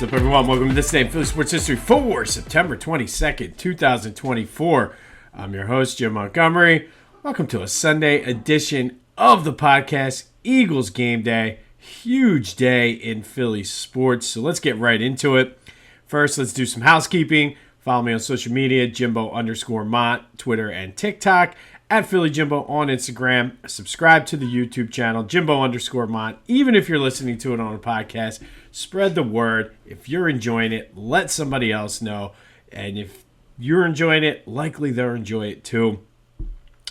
What's up, everyone? Welcome to This Day in Philly Sports History for September 22nd, 2024. I'm your host, Jim Montgomery. Welcome to a Sunday edition of the podcast, Eagles Game Day. Huge day in Philly sports, so let's get right into it. First, let's do some housekeeping. Follow me on social media, Jimbo_Mont, Twitter and TikTok, at Philly Jimbo on Instagram. Subscribe to the YouTube channel, Jimbo_Mont. Even if you're listening to it on a podcast, spread the word. If you're enjoying it, let somebody else know. And if you're enjoying it, likely they'll enjoy it too.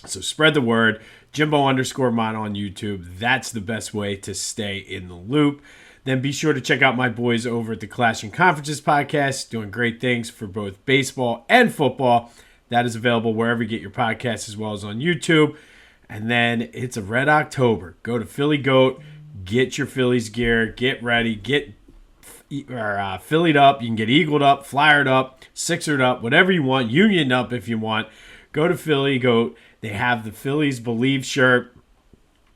So spread the word, Jimbo_Mont on YouTube. That's the best way to stay in the loop. Then be sure to check out my boys over at the Clash and Conferences podcast, doing great things for both baseball and football. That is available wherever you get your podcasts as well as on YouTube. And then it's a Red October. Go to Philly Goat, get your Phillies gear, get ready, get Phillied up. You can get Eagled up, Flyered up, Sixered up, whatever you want, Union up if you want. Go to Philly Goat. They have the Phillies Believe shirt.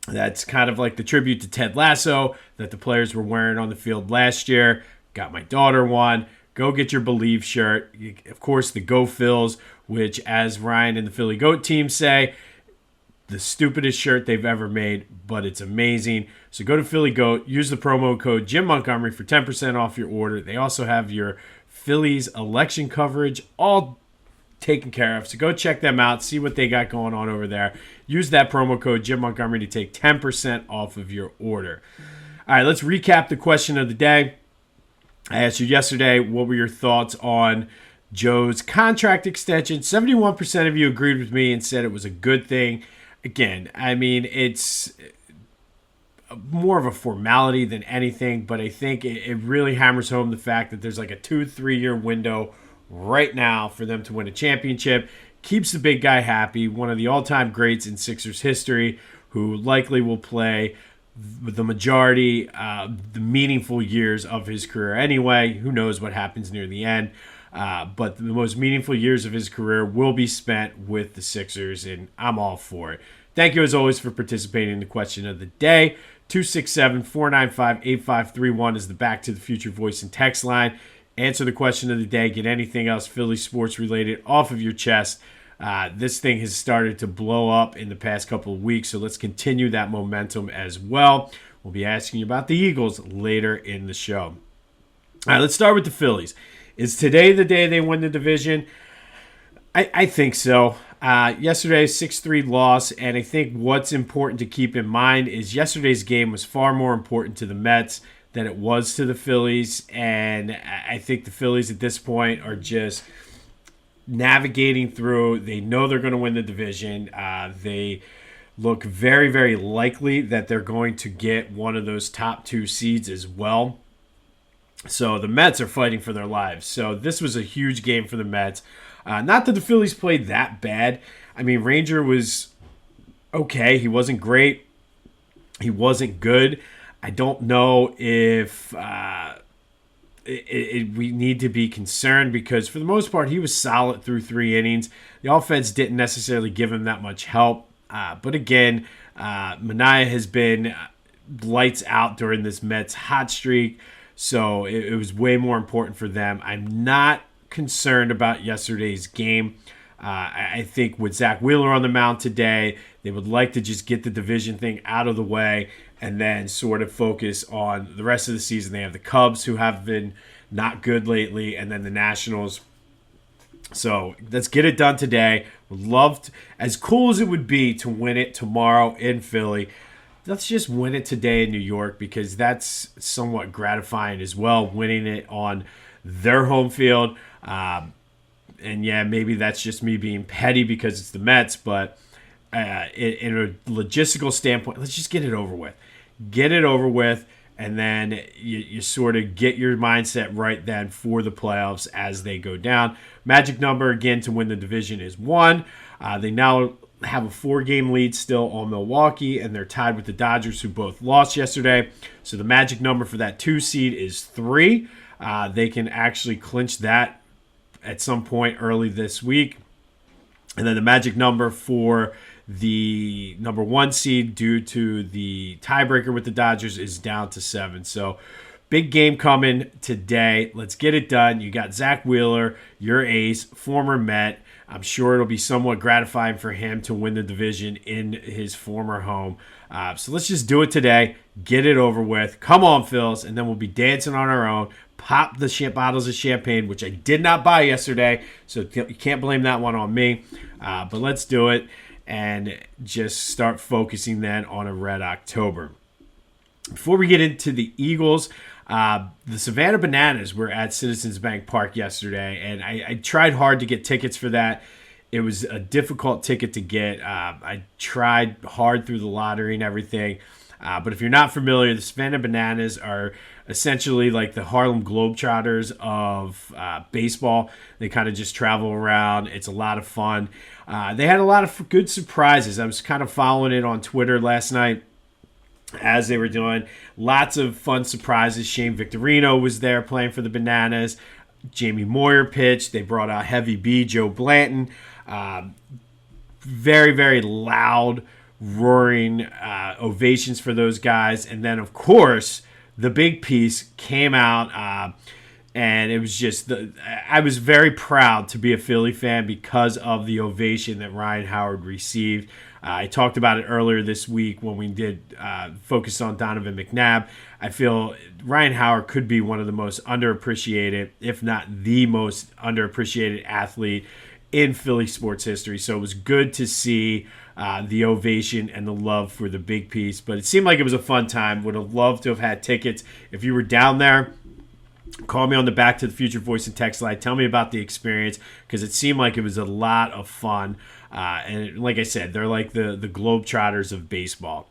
That's kind of like the tribute to Ted Lasso that the players were wearing on the field last year. Got my daughter one. Go get your Believe shirt. Of course, the Go Phils, which, as Ryan and the Philly Goat team say, the stupidest shirt they've ever made, but it's amazing. So go to Philly Goat. Use the promo code Jim Montgomery for 10% off your order. They also have your Phillies election coverage all taken care of. So go check them out. See what they got going on over there. Use that promo code Jim Montgomery to take 10% off of your order. All right, let's recap the question of the day. I asked you yesterday, what were your thoughts on Joe's contract extension? 71% of you agreed with me and said it was a good thing. Again, I mean, it's more of a formality than anything, but I think it really hammers home the fact that there's like a 2-3 year window right now for them to win a championship. Keeps the big guy happy, one of the all-time greats in Sixers history, who likely will play the majority, the meaningful years of his career anyway. Who knows what happens near the end. But the most meaningful years of his career will be spent with the Sixers, and I'm all for it. Thank you, as always, for participating in the question of the day. 267-495-8531 is the Back to the Future voice and text line. Answer the question of the day. Get anything else Philly sports related off of your chest. This thing has started to blow up in the past couple of weeks, so let's continue that momentum as well. We'll be asking you about the Eagles later in the show. All right, let's start with the Phillies. Is today the day they win the division? I think so. Yesterday's 6-3 loss, and I think what's important to keep in mind is yesterday's game was far more important to the Mets than it was to the Phillies, and I think the Phillies at this point are just navigating through. They know they're going to win the division. They look very, very likely that they're going to get one of those top two seeds as well. So the Mets are fighting for their lives. So this was a huge game for the Mets. Not that the Phillies played that bad. I mean, Ranger was okay. He wasn't great. He wasn't good. I don't know if we need to be concerned because for the most part, he was solid through 3 innings. The offense didn't necessarily give him that much help. But again, Manaea has been lights out during this Mets hot streak. So it was way more important for them. I'm not concerned about yesterday's game. I think with Zack Wheeler on the mound today, they would like to just get the division thing out of the way and then sort of focus on the rest of the season. They have the Cubs, who have been not good lately, and then the Nationals. So let's get it done today. Would love to, as cool as it would be to win it tomorrow in Philly, let's just win it today in New York because that's somewhat gratifying as well, winning it on their home field. And yeah, maybe that's just me being petty because it's the Mets, but in a logistical standpoint, let's just get it over with. Get it over with, and then you sort of get your mindset right then for the playoffs as they go down. Magic number, again, to win the division is 1. They now have a 4-game lead still on Milwaukee, and they're tied with the Dodgers, who both lost yesterday. So the magic number for that 2 seed is 3. They can actually clinch that at some point early this week. And then the magic number for the number 1 seed, due to the tiebreaker with the Dodgers, is down to 7. So big game coming today. Let's get it done. You got Zack Wheeler, your ace, former Met. I'm sure it'll be somewhat gratifying for him to win the division in his former home. So let's just do it today. Get it over with. Come on, Phils. And then we'll be dancing on our own. Pop the bottles of champagne, which I did not buy yesterday. So you can't blame that one on me. But let's do it and just start focusing then on a red October. Before we get into the Eagles, the Savannah Bananas were at Citizens Bank Park yesterday, and I tried hard to get tickets for that. It was a difficult ticket to get. I tried hard through the lottery and everything. But if you're not familiar, the Savannah Bananas are essentially like the Harlem Globetrotters of baseball. They kind of just travel around. It's a lot of fun. They had a lot of good surprises. I was kind of following it on Twitter last night as they were doing. Lots of fun surprises. Shane Victorino was there playing for the Bananas. Jamie Moyer pitched. They brought out Heavy B, Joe Blanton. Very, very loud, roaring ovations for those guys. And then, of course, the big piece came out, and it was just I was very proud to be a Philly fan because of the ovation that Ryan Howard received. I talked about it earlier this week when we did focus on Donovan McNabb. I feel Ryan Howard could be one of the most underappreciated, if not the most underappreciated athlete in Philly sports history. So it was good to see the ovation and the love for the big piece. But it seemed like it was a fun time. Would have loved to have had tickets. If you were down there, call me on the Back to the Future voice and text line. Tell me about the experience because it seemed like it was a lot of fun. And like I said, they're like the Globetrotters of baseball.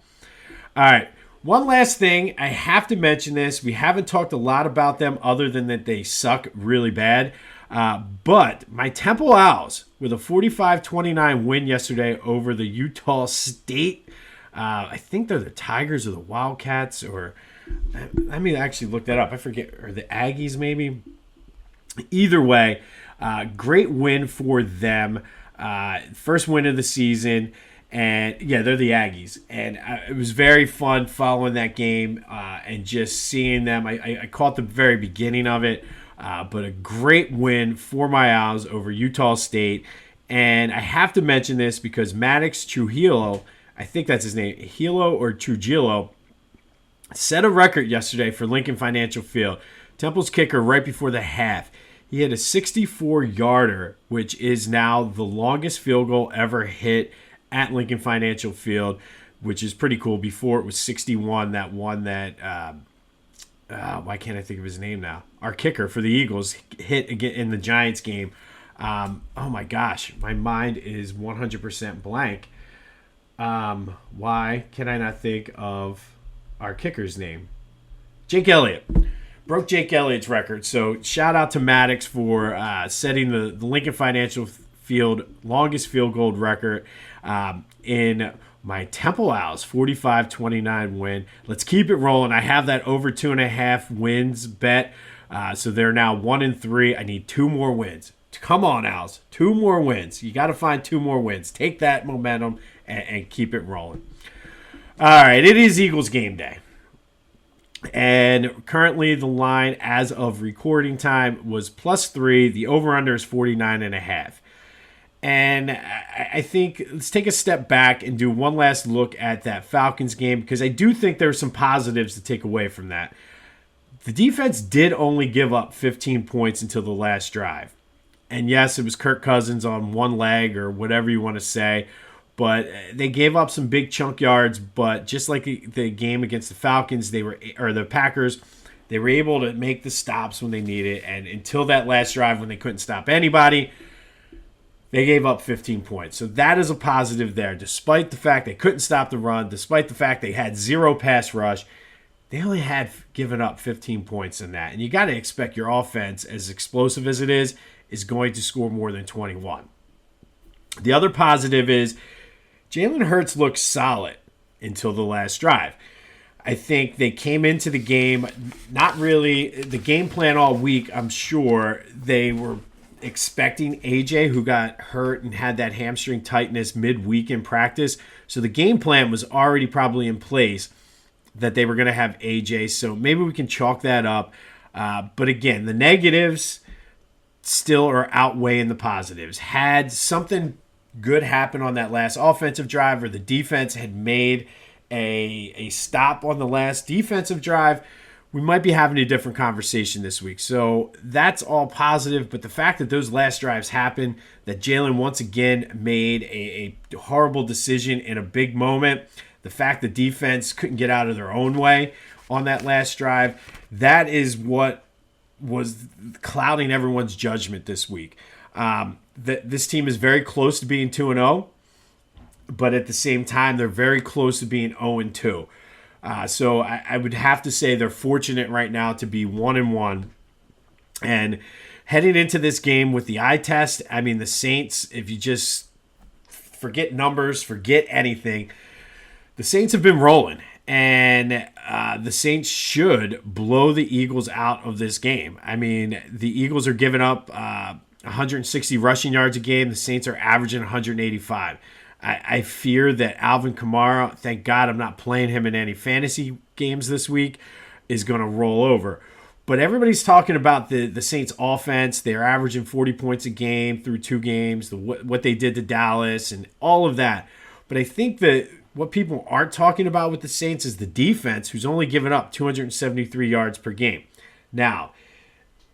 All right. One last thing. I have to mention this. We haven't talked a lot about them other than that they suck really bad. But my Temple Owls with a 45-29 win yesterday over the Utah State. I think they're the Tigers or the Wildcats, or let me actually look that up. I forget, or the Aggies maybe. Either way, great win for them. First win of the season. And yeah, they're the Aggies. And it was very fun following that game and just seeing them. I caught the very beginning of it. But a great win for my Owls over Utah State. And I have to mention this because Maddox Trujillo, I think that's his name, Hilo or Trujillo, set a record yesterday for Lincoln Financial Field. Temple's kicker right before the half. He had a 64-yarder, which is now the longest field goal ever hit at Lincoln Financial Field, which is pretty cool. Before it was 61, that one that why can't I think of his name now? Our kicker for the Eagles hit again in the Giants game. Oh my gosh, my mind is 100% blank. Why can I not think of our kicker's name? Jake Elliott. Broke Jake Elliott's record. So shout out to Maddox for setting the Lincoln Financial Field longest field goal record in my Temple Owls 45-29 win. Let's keep it rolling. I have that over 2.5 wins bet. So they're now 1-3. I need 2 more wins. Come on, Owls. 2 more wins. You got to find 2 more wins. Take that momentum and keep it rolling. All right, it is Eagles game day. And currently the line as of recording time was +3. The over-under is 49.5. And I think let's take a step back and do one last look at that Falcons game because I do think there are some positives to take away from that. The defense did only give up 15 points until the last drive. And yes, it was Kirk Cousins on one leg or whatever you want to say. But they gave up some big chunk yards. But just like the game against the Falcons, the Packers, they were able to make the stops when they needed. And until that last drive when they couldn't stop anybody, they gave up 15 points. So that is a positive there. Despite the fact they couldn't stop the run, despite the fact they had 0 pass rush, they only had given up 15 points in that. And you got to expect your offense, as explosive as it is going to score more than 21. The other positive is Jalen Hurts looked solid until the last drive. I think they came into the game, not really the game plan all week. I'm sure they were expecting AJ, who got hurt and had that hamstring tightness midweek in practice. So the game plan was already probably in place. that they were going to have AJ. So maybe we can chalk that up. But again, the negatives still are outweighing the positives. Had something good happen on that last offensive drive, or the defense had made a stop on the last defensive drive, we might be having a different conversation this week. So that's all positive, but the fact that those last drives happened, that Jalen once again made a horrible decision in a big moment, the fact the defense couldn't get out of their own way on that last drive, that is what was clouding everyone's judgment this week. This team is very close to being 2-0, but at the same time, they're very close to being 0-2. So I would have to say they're fortunate right now to be 1-1. And heading into this game with the eye test, I mean, the Saints, if you just forget numbers, forget anything, the Saints have been rolling. And the Saints should blow the Eagles out of this game. I mean, the Eagles are giving up 160 rushing yards a game. The Saints are averaging 185. I fear that Alvin Kamara, thank God I'm not playing him in any fantasy games this week, is going to roll over. But everybody's talking about the Saints offense. They're averaging 40 points a game through 2 games, what they did to Dallas and all of that. But I think that what people aren't talking about with the Saints is the defense, who's only given up 273 yards per game. Now,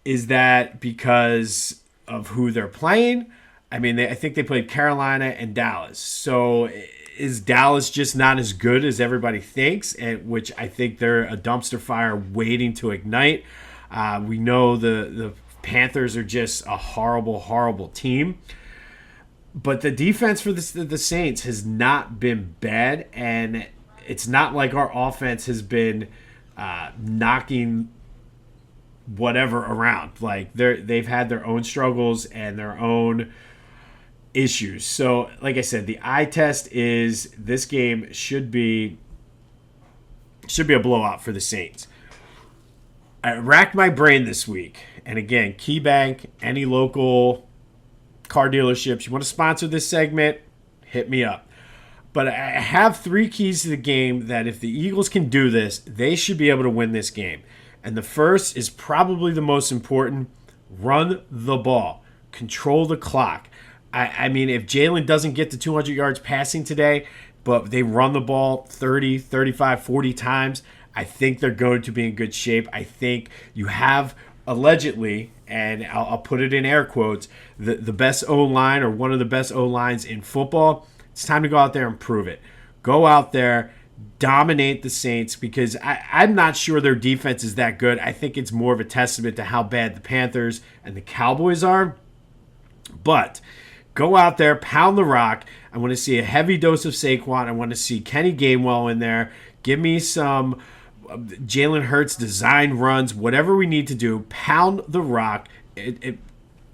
is that because of who they're playing? I mean, I think they played Carolina and Dallas. So is Dallas just not as good as everybody thinks, which I think they're a dumpster fire waiting to ignite. We know the Panthers are just a horrible, horrible team. But the defense for the Saints has not been bad, and it's not like our offense has been knocking whatever around. Like they've had their own struggles and their own issues. So, like I said, the eye test is this game should be a blowout for the Saints. I racked my brain this week, and again, KeyBank, any local car dealerships, you want to sponsor this segment, hit me up. But I have 3 keys to the game that if the Eagles can do this, they should be able to win this game. And the first is probably the most important: run the ball, control the clock. I mean, if Jalen doesn't get to 200 yards passing today, but they run the ball 30, 35, 40 times, I think they're going to be in good shape. I think you have allegedly, and I'll put it in air quotes, the best O-line or one of the best O-lines in football. It's time to go out there and prove it. Go out there, dominate the Saints, because I'm not sure their defense is that good. I think it's more of a testament to how bad the Panthers and the Cowboys are. But go out there, pound the rock. I want to see a heavy dose of Saquon. I want to see Kenny Gainwell in there. Give me some Jalen Hurts design runs, whatever we need to do. Pound the rock.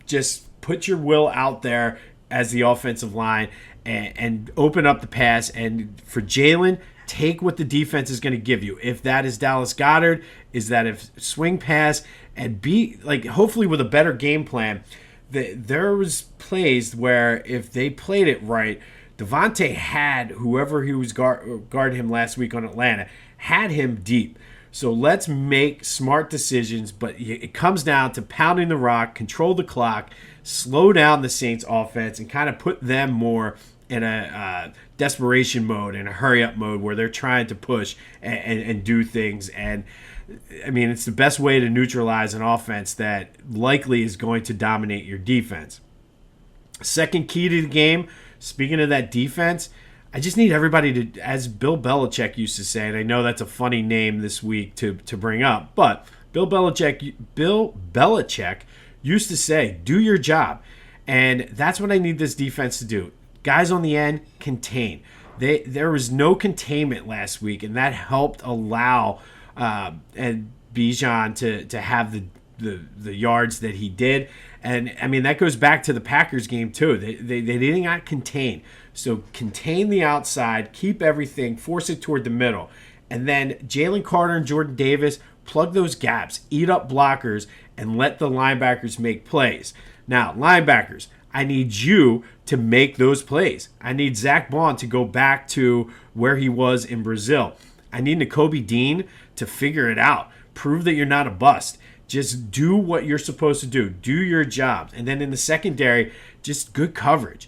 Just put your will out there as the offensive line and open up the pass. And for Jalen, take what the defense is going to give you. If that is Dallas Goedert, is that if swing pass, and be like hopefully with a better game plan. There was plays where if they played it right, Devontae had whoever he was guarding him last week on Atlanta, had him deep. So let's make smart decisions, but it comes down to pounding the rock, control the clock, slow down the Saints offense, and kind of put them more in a desperation mode, in a hurry-up mode where they're trying to push and do things. And I mean, it's the best way to neutralize an offense that likely is going to dominate your defense. Second key to the game, speaking of that defense, I just need everybody to, as Bill Belichick used to say, and I know that's a funny name this week to bring up, but Bill Belichick used to say, do your job. And that's what I need this defense to do. Guys on the end, contain. There was no containment last week, and that helped allow and Bijan to have the yards that he did. And I mean, that goes back to the Packers game too. They did not contain. So contain the outside, keep everything, force it toward the middle. And then Jalen Carter and Jordan Davis, plug those gaps, eat up blockers, and let the linebackers make plays. Now, linebackers, I need you to make those plays. I need Zach Bond to go back to where he was in Brazil. I need Nakobe Dean to figure it out. Prove that you're not a bust. Just do what you're supposed to do. Do your job. And then in the secondary, just good coverage.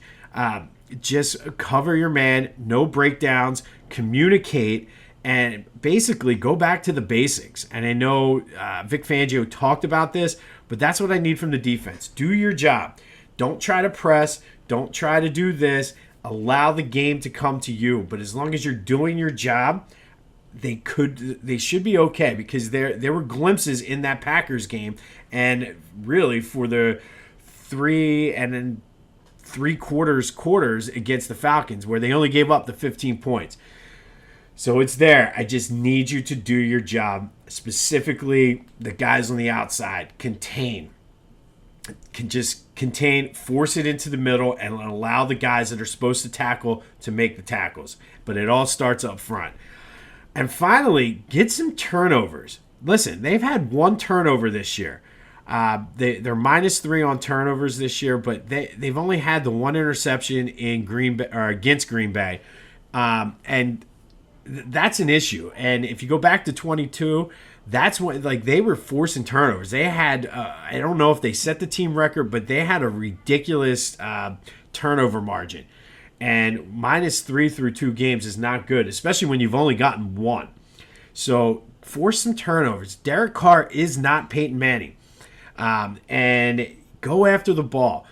Just cover your man, no breakdowns, communicate, and basically go back to the basics. And I know Vic Fangio talked about this, but that's what I need from the defense. Do your job. Don't try to press. Don't try to do this. Allow the game to come to you. But as long as you're doing your job, they should be okay, because there were glimpses in that Packers game, and really for the 3.75 quarters against the Falcons, where they only gave up the 15 points. So it's there. I just need you to do your job. Specifically, the guys on the outside, contain, force it into the middle, and allow the guys that are supposed to tackle to make the tackles. But it all starts up front. And finally, get some turnovers. Listen, they've had one turnover this year. They're -3 on turnovers this year, but they've only had the one interception in against Green Bay, and that's an issue. And if you go back to 22, that's when they were forcing turnovers. They had I don't know if they set the team record, but they had a ridiculous turnover margin. And -3 through 2 games is not good, especially when you've only gotten one. So force some turnovers. Derek Carr is not Peyton Manning. And go after the ball.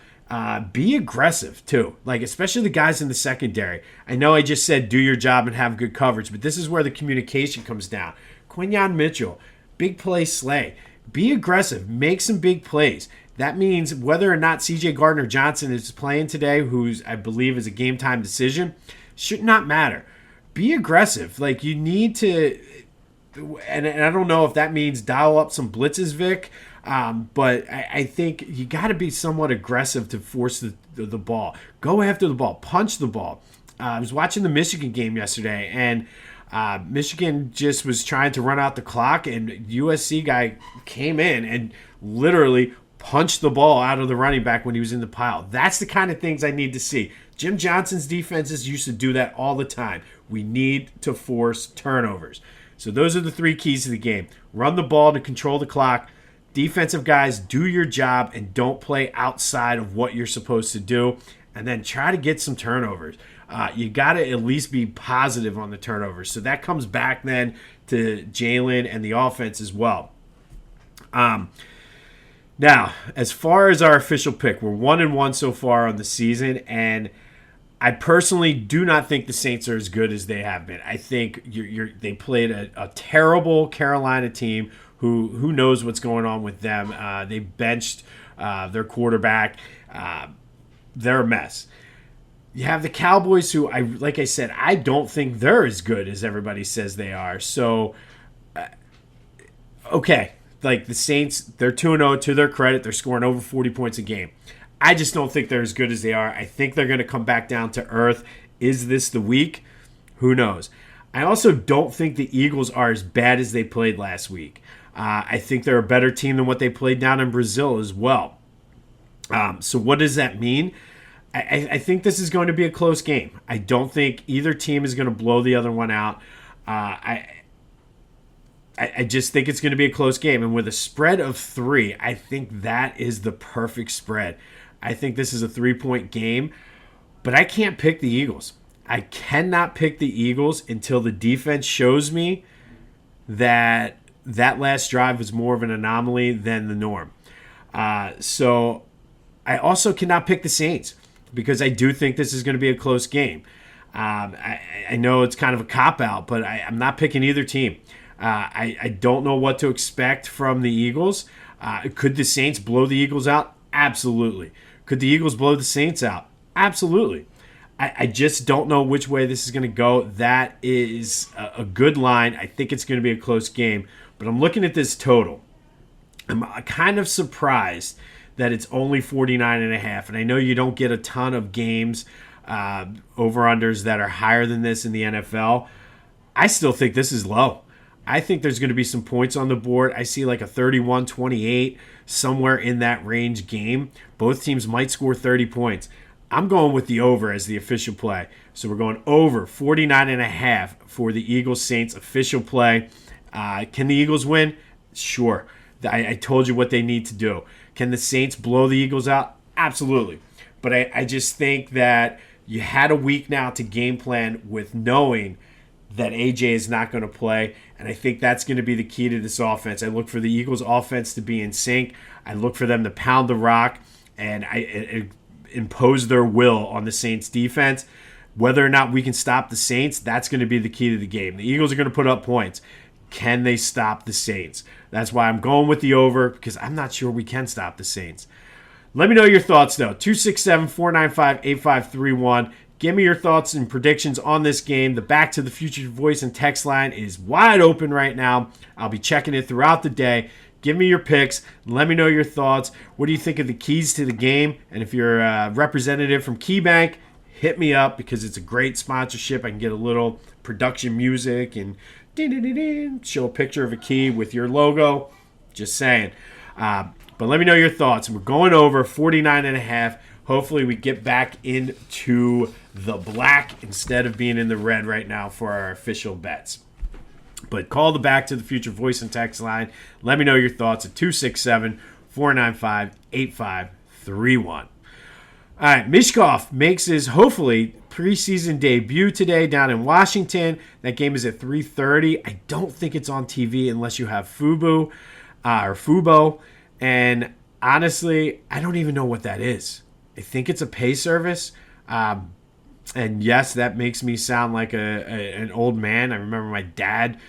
Be aggressive, too. Especially the guys in the secondary. I know I just said do your job and have good coverage, but this is where the communication comes down. Quinyon Mitchell, big play slay. Be aggressive. Make some big plays. That means whether or not C.J. Gardner-Johnson is playing today, who's I believe is a game-time decision, should not matter. Be aggressive. You need to, and I don't know if that means dial up some blitzes, Vic, but I think you got to be somewhat aggressive to force the ball. Go after the ball. Punch the ball. I was watching the Michigan game yesterday, and Michigan just was trying to run out the clock, and USC guy came in and literally punched the ball out of the running back when he was in the pile. That's the kind of things I need to see. Jim Johnson's defenses used to do that all the time. We need to force turnovers. So those are the 3 keys to the game. Run the ball to control the clock. Defensive guys, do your job and don't play outside of what you're supposed to do. And then try to get some turnovers. You got to at least be positive on the turnovers. So that comes back then to Jalen and the offense as well. Now, as far as our official pick, we're 1-1 so far on the season, and I personally do not think the Saints are as good as they have been. I think they played a terrible Carolina team who knows what's going on with them. They benched their quarterback. They're a mess. You have the Cowboys, who, like I said, I don't think they're as good as everybody says they are. So, okay. The Saints, they're 2-0 to their credit. They're scoring over 40 points a game. I just don't think they're as good as they are. I think they're going to come back down to earth. Is this the week? Who knows? I also don't think the Eagles are as bad as they played last week. I think they're a better team than what they played down in Brazil as well. So what does that mean? I think this is going to be a close game. I don't think either team is going to blow the other one out. I just think it's going to be a close game. And with a spread of 3, I think that is the perfect spread. I think this is a 3-point game. But I can't pick the Eagles. I cannot pick the Eagles until the defense shows me that last drive was more of an anomaly than the norm. So I also cannot pick the Saints because I do think this is going to be a close game. I know it's kind of a cop-out, but I'm not picking either team. I don't know what to expect from the Eagles. Could the Saints blow the Eagles out? Absolutely. Could the Eagles blow the Saints out? Absolutely. I just don't know which way this is going to go. That is a good line. I think it's going to be a close game. But I'm looking at this total. I'm kind of surprised that it's only 49.5. And I know you don't get a ton of games, over-unders that are higher than this in the NFL. I still think this is low. I think there's going to be some points on the board. I see like a 31-28, somewhere in that range game. Both teams might score 30 points. I'm going with the over as the official play. So we're going over 49.5 for the Eagles-Saints official play. Can the Eagles win? Sure. I told you what they need to do. Can the Saints blow the Eagles out? Absolutely. But I just think that you had a week now to game plan with knowing that AJ is not going to play, and I think that's going to be the key to this offense. I look for the Eagles' offense to be in sync. I look for them to pound the rock and impose their will on the Saints' defense. Whether or not we can stop the Saints, that's going to be the key to the game. The Eagles are going to put up points. Can they stop the Saints? That's why I'm going with the over, because I'm not sure we can stop the Saints. Let me know your thoughts, though. 267-495-8531. Give me your thoughts and predictions on this game. The Back to the Future voice and text line is wide open right now. I'll be checking it throughout the day. Give me your picks. Let me know your thoughts. What do you think of the keys to the game? And if you're a representative from KeyBank, hit me up because it's a great sponsorship. I can get a little production music and show a picture of a key with your logo. Just saying. But let me know your thoughts. We're going over 49.5. Hopefully we get back into the black instead of being in the red right now for our official bets. But call the Back to the Future voice and text line. Let me know your thoughts at 267-495-8531. All right, Mishkov makes his, hopefully, preseason debut today down in Washington. That game is at 3:30. I don't think it's on TV unless you have Fubo. And honestly, I don't even know what that is. I think it's a pay service. And yes, that makes me sound like an old man. I remember my dad,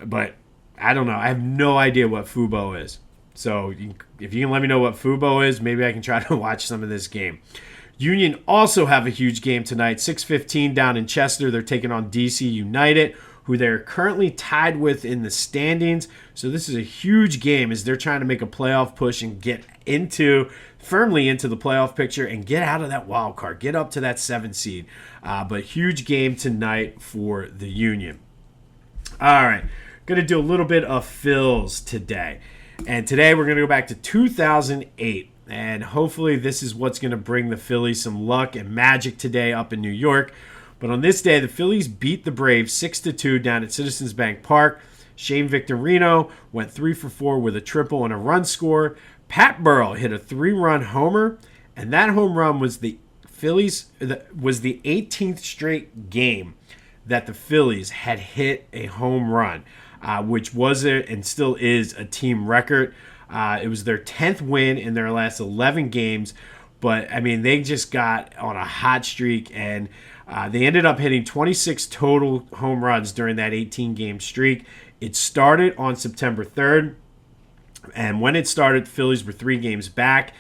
but I don't know. I have no idea what Fubo is. So if you can let me know what Fubo is, maybe I can try to watch some of this game. Union also have a huge game tonight, 6:15 down in Chester. They're taking on DC United, who they're currently tied with in the standings. So this is a huge game as they're trying to make a playoff push and get firmly into the playoff picture and get out of that wild card, get up to that 7th seed. But huge game tonight for the Union. All right, going to do a little bit of Phils today. And today we're going to go back to 2008. And hopefully this is what's going to bring the Phillies some luck and magic today up in New York. But on this day, the Phillies beat the Braves 6-2 down at Citizens Bank Park. Shane Victorino went 3 for 4 with a triple and a run score. Pat Burrell hit a 3-run homer, and that home run was the 18th straight game that the Phillies had hit a home run, which was and still is a team record. It was their 10th win in their last 11 games, but I mean they just got on a hot streak, and they ended up hitting 26 total home runs during that 18-game streak. It started on September 3rd. And when it started, the Phillies were 3 games back.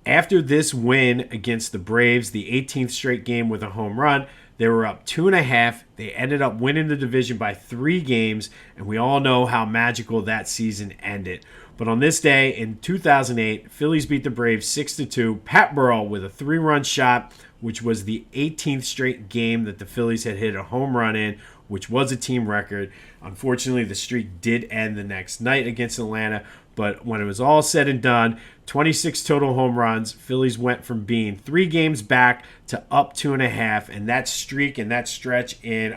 After this win against the Braves, the 18th straight game with a home run, they were up 2.5. They ended up winning the division by 3 games, and we all know how magical that season ended. But on this day in 2008, Phillies beat the Braves 6-2. Pat Burrell with a 3-run shot, which was the 18th straight game that the Phillies had hit a home run in, which was a team record. Unfortunately, the streak did end the next night against Atlanta. But when it was all said and done, 26 total home runs, Phillies went from being 3 games back to up 2.5. And that streak and that stretch in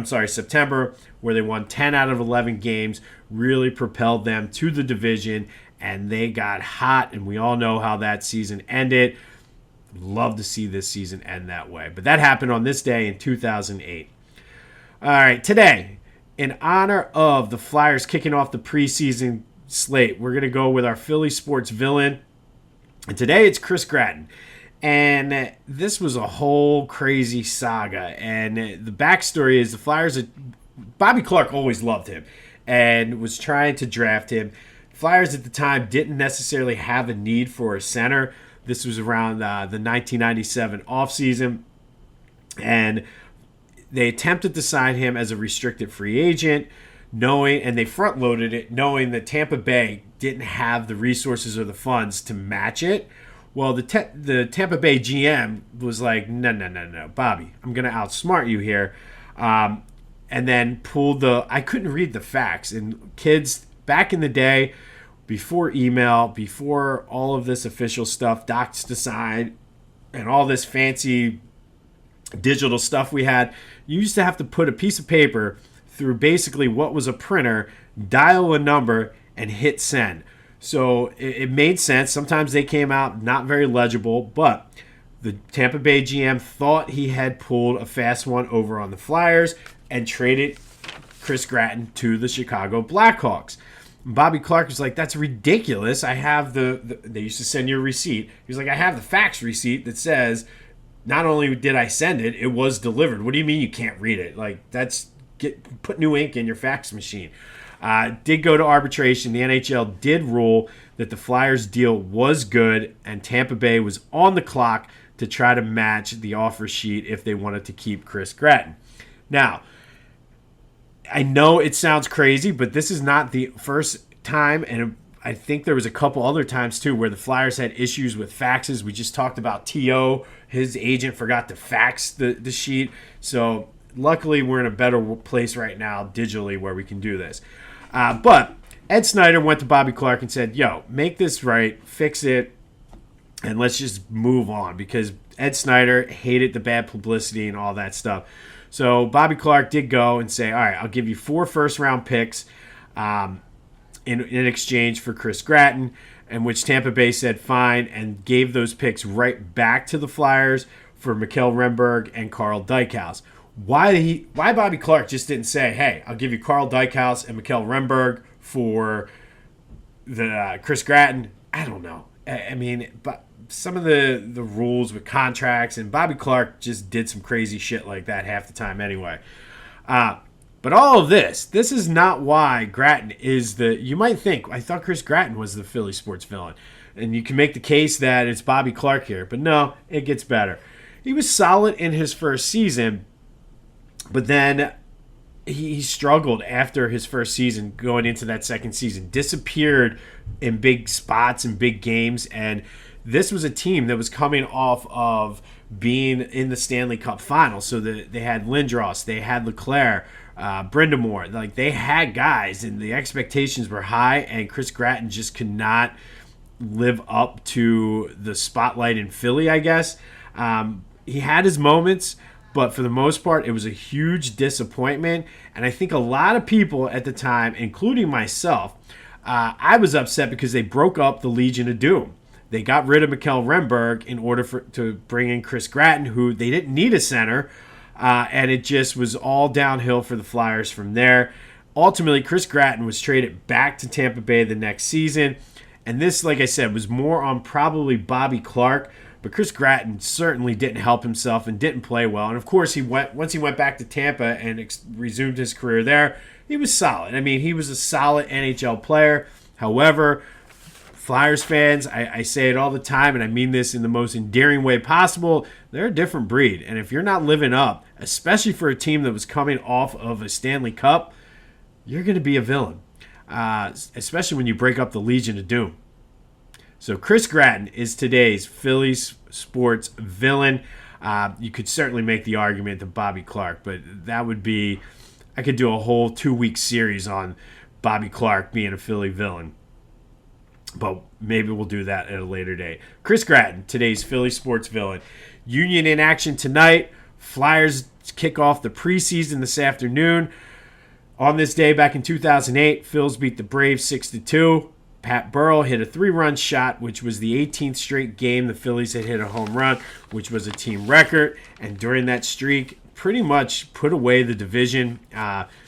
September, where they won 10 out of 11 games, really propelled them to the division. And they got hot, and we all know how that season ended. Love to see this season end that way. But that happened on this day in 2008. All right, today, in honor of the Flyers kicking off the preseason slate, we're going to go with our Philly sports villain. And today it's Chris Gratton. And this was a whole crazy saga. And the backstory is the Flyers, Bobby Clark always loved him and was trying to draft him. Flyers at the time didn't necessarily have a need for a center. This was around the 1997 offseason. And they attempted to sign him as a restricted free agent, and they front-loaded it, knowing that Tampa Bay didn't have the resources or the funds to match it. Well, the Tampa Bay GM was like, no, Bobby, I'm going to outsmart you here. And then pulled I couldn't read the facts. And kids, back in the day, before email, before all of this official stuff, docs to sign, and all this fancy digital stuff we had, you used to have to put a piece of paper through basically what was a printer, dial a number, and hit send. So it made sense. Sometimes they came out not very legible, but the Tampa Bay GM thought he had pulled a fast one over on the Flyers and traded Chris Gratton to the Chicago Blackhawks. Bobby Clark was like, that's ridiculous. I have they used to send you a receipt. He was like, I have the fax receipt that says not only did I send it, it was delivered. What do you mean you can't read it? Like, put new ink in your fax machine. Did go to arbitration. The NHL did rule that the Flyers deal was good, and Tampa Bay was on the clock to try to match the offer sheet if they wanted to keep Chris Gratton. Now, I know it sounds crazy, but this is not the first time, and I think there was a couple other times too where the Flyers had issues with faxes. We just talked about T.O. His agent forgot to fax the sheet. So luckily we're in a better place right now digitally where we can do this. But Ed Snyder went to Bobby Clark and said, yo, make this right, fix it, and let's just move on, because Ed Snyder hated the bad publicity and all that stuff. So Bobby Clark did go and say, all right, I'll give you 4 first-round picks in exchange for Chris Gratton, in which Tampa Bay said fine and gave those picks right back to the Flyers for Mikhail Renberg and Carl Dykhouse. Why Bobby Clark just didn't say, hey, I'll give you Carl Dykhouse and Mikhail Renberg for the Chris Gratton? I don't know. I mean, but some of the rules with contracts, and Bobby Clark just did some crazy shit like that half the time anyway. But all of this is not why Gratton is you might think, I thought Chris Gratton was the Philly sports villain. And you can make the case that it's Bobby Clark here. But no, it gets better. He was solid in his first season, but then he struggled after his first season going into that second season. Disappeared in big spots and big games, and this was a team that was coming off of being in the Stanley Cup Finals. So they had Lindros, they had Leclerc, Brindamore. Like, they had guys, and the expectations were high, and Chris Gratton just could not live up to the spotlight in Philly, I guess. He had his moments, but for the most part, it was a huge disappointment. And I think a lot of people at the time, including myself, I was upset because they broke up the Legion of Doom. They got rid of Mikhail Renberg in order to bring in Chris Gratton, who they didn't need a center, and it just was all downhill for the Flyers from there. Ultimately, Chris Gratton was traded back to Tampa Bay the next season, and this, like I said, was more on probably Bobby Clark, but Chris Gratton certainly didn't help himself and didn't play well. And of course, once he went back to Tampa and resumed his career there, he was solid. I mean, he was a solid NHL player. However, Flyers fans, I say it all the time, and I mean this in the most endearing way possible, they're a different breed. And if you're not living up, especially for a team that was coming off of a Stanley Cup, you're going to be a villain, especially when you break up the Legion of Doom. So Chris Gratton is today's Phillies sports villain. You could certainly make the argument to Bobby Clark, but that would be, I could do a whole 2-week series on Bobby Clark being a Philly villain. But maybe we'll do that at a later date. Chris Gratton, today's Philly sports villain. Union in action tonight. Flyers kick off the preseason this afternoon. On this day back in 2008, Phils beat the Braves 6-2. Pat Burrell hit a 3-run shot, which was the 18th straight game the Phillies had hit a home run, which was a team record. And during that streak, pretty much put away the division.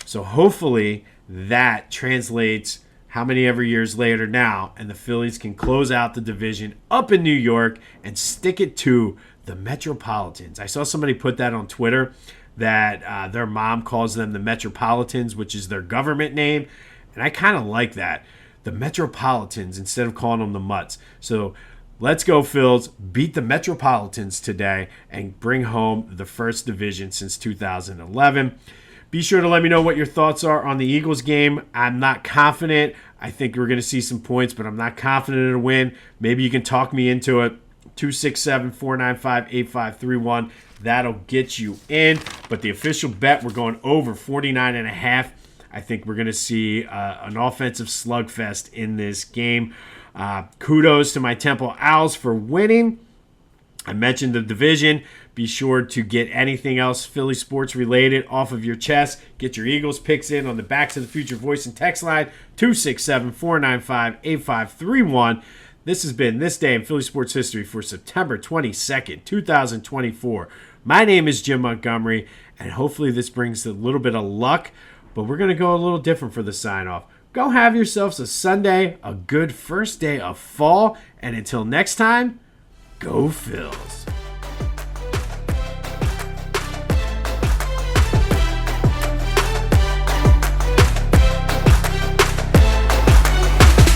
So hopefully that translates how many ever years later now, and the Phillies can close out the division up in New York and stick it to the Metropolitans. I saw somebody put that on Twitter, that their mom calls them the Metropolitans, which is their government name, and I kind of like that. The Metropolitans instead of calling them the Mutts. So let's go, Phils. Beat the Metropolitans today and bring home the first division since 2011. Be sure to let me know what your thoughts are on the Eagles game. I'm not confident. I think we're going to see some points, but I'm not confident in a win. Maybe you can talk me into it. 267-495-8531. That'll get you in. But the official bet, we're going over 49.5. I think we're going to see an offensive slugfest in this game. Kudos to my Temple Owls for winning. I mentioned the division. Be sure to get anything else Philly sports related off of your chest. Get your Eagles picks in on the Backs of the Future voice and text line 267-495-8531. This has been This Day in Philly Sports History for September 22nd, 2024. My name is Jim Montgomery, and hopefully this brings a little bit of luck, but we're going to go a little different for the sign-off. Go have yourselves a Sunday, a good first day of fall, and until next time, go Phils.